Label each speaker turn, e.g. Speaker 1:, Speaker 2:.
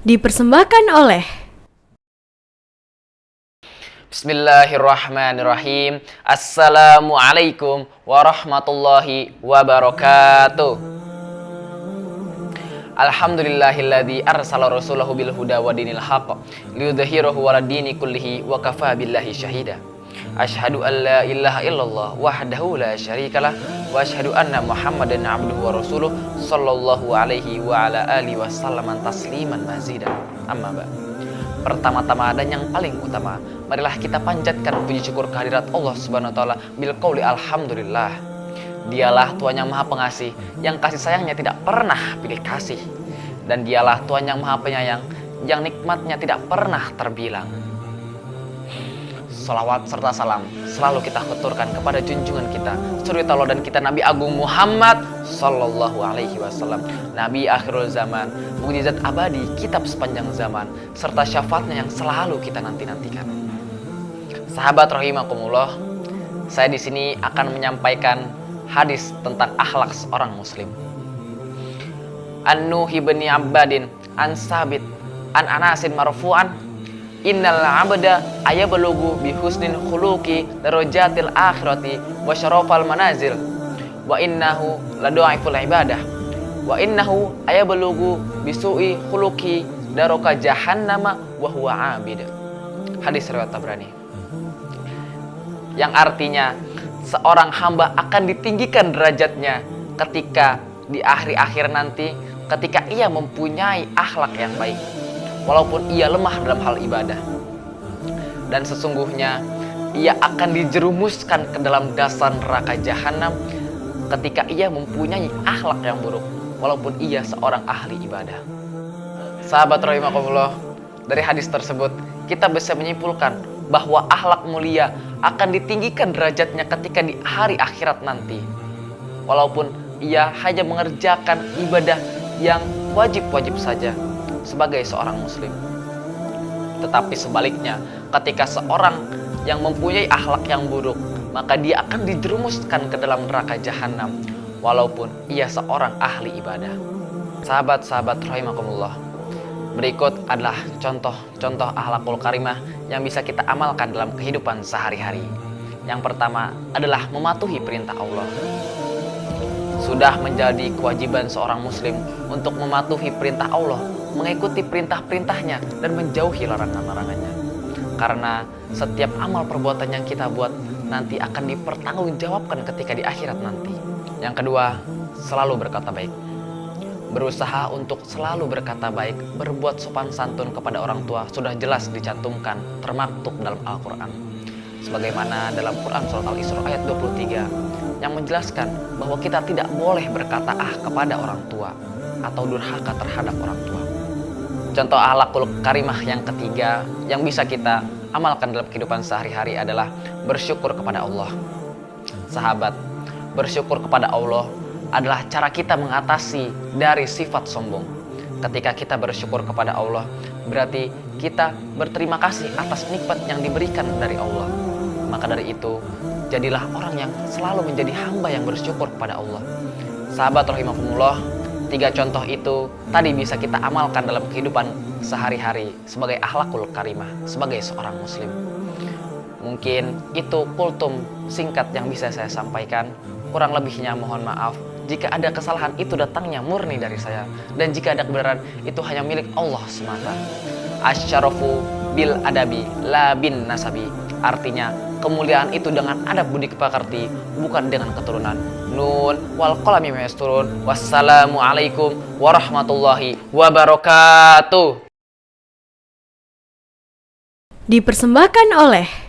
Speaker 1: Dipersembahkan oleh
Speaker 2: Bismillahirrahmanirrahim. Assalamualaikum warahmatullahi wabarakatuh. Alhamdulillahilladzi arsala rasulahu bil huda wa dinil haqq liyudhhirahu 'ala dini kullihi wa kafaa billahi syahida. Asyhadu an la ilaha illallah wahdahu la syarikalah wa asyhadu anna Muhammadan 'abduhu wa rasuluh sallallahu alaihi wa ala alihi wasallam tasliman mazidan. Amma ba'd. Pertama-tama dan yang paling utama, marilah kita panjatkan puji syukur kehadirat Allah Subhanahu wa taala bil qauli alhamdulillah. Dialah Tuhan yang Maha Pengasih, yang kasih sayangnya tidak pernah pilih kasih. Dan dialah Tuhan yang Maha Penyayang, yang nikmatnya tidak pernah terbilang. Salawat serta salam selalu kita keturkan kepada junjungan kita, suri Allah dan kita Nabi Agung Muhammad sallallahu alaihi wasallam, Nabi akhirul zaman, mukjizat abadi, kitab sepanjang zaman, serta syafaatnya yang selalu kita nanti-nantikan. Sahabat rahimakumullah, saya di sini akan menyampaikan hadis tentang akhlak seorang muslim. An-Nuh ibni Abbadin an Sabit an Anasin marfu'an, innal abda ayablughu bi husnil khuluqi darajatil akhirati wa syarafal manazil wa innahu ladu'iful ibadah wa innahu ayablughu bi su'i khuluqi daraka jahannama wa huwa abid. Hadis riwayat Tabrani. Yang artinya seorang hamba akan ditinggikan derajatnya ketika di akhir-akhir nanti, ketika ia mempunyai akhlak yang baik walaupun ia lemah dalam hal ibadah. Dan sesungguhnya ia akan dijerumuskan ke dalam dasar neraka jahanam ketika ia mempunyai akhlak yang buruk walaupun ia seorang ahli ibadah. Sahabat rahimakumullah, dari hadis tersebut kita bisa menyimpulkan bahwa akhlak mulia akan ditinggikan derajatnya ketika di hari akhirat nanti walaupun ia hanya mengerjakan ibadah yang wajib-wajib saja sebagai seorang muslim. Tetapi sebaliknya, ketika seorang yang mempunyai akhlak yang buruk, maka dia akan dijerumuskan ke dalam neraka jahanam walaupun ia seorang ahli ibadah. Sahabat-sahabat rahimakumullah, berikut adalah contoh-contoh akhlakul karimah yang bisa kita amalkan dalam kehidupan sehari-hari. Yang pertama adalah mematuhi perintah Allah. Sudah menjadi kewajiban seorang muslim untuk mematuhi perintah Allah, mengikuti perintah-perintahnya dan menjauhi larangan-larangannya. Karena setiap amal perbuatan yang kita buat nanti akan dipertanggungjawabkan ketika di akhirat nanti. Yang kedua, selalu berkata baik. Berusaha untuk selalu berkata baik, berbuat sopan santun kepada orang tua sudah jelas dicantumkan, termaktub dalam Al-Quran. Sebagaimana dalam Quran Surat Al-Isra ayat 23 yang menjelaskan bahwa kita tidak boleh berkata kepada orang tua atau durhaka terhadap orang tua. Contoh akhlakul karimah yang ketiga yang bisa kita amalkan dalam kehidupan sehari-hari adalah bersyukur kepada Allah. Sahabat, bersyukur kepada Allah adalah cara kita mengatasi dari sifat sombong. Ketika kita bersyukur kepada Allah, berarti kita berterima kasih atas nikmat yang diberikan dari Allah. Maka dari itu, jadilah orang yang selalu menjadi hamba yang bersyukur kepada Allah. Sahabat rahimakumullah, 3 contoh itu tadi bisa kita amalkan dalam kehidupan sehari-hari sebagai akhlakul karimah, sebagai seorang muslim. Mungkin itu kultum singkat yang bisa saya sampaikan. Kurang lebihnya mohon maaf jika ada kesalahan, itu datangnya murni dari saya, dan jika ada kebenaran itu hanya milik Allah semata. Asyarafu bil adabi la bin nasabi. Artinya kemuliaan itu dengan adab budi pekerti, bukan dengan keturunan. Nun wal qalami ma yasturun. Wassalamualaikum warahmatullahi wabarakatuh.
Speaker 1: dipersembahkan oleh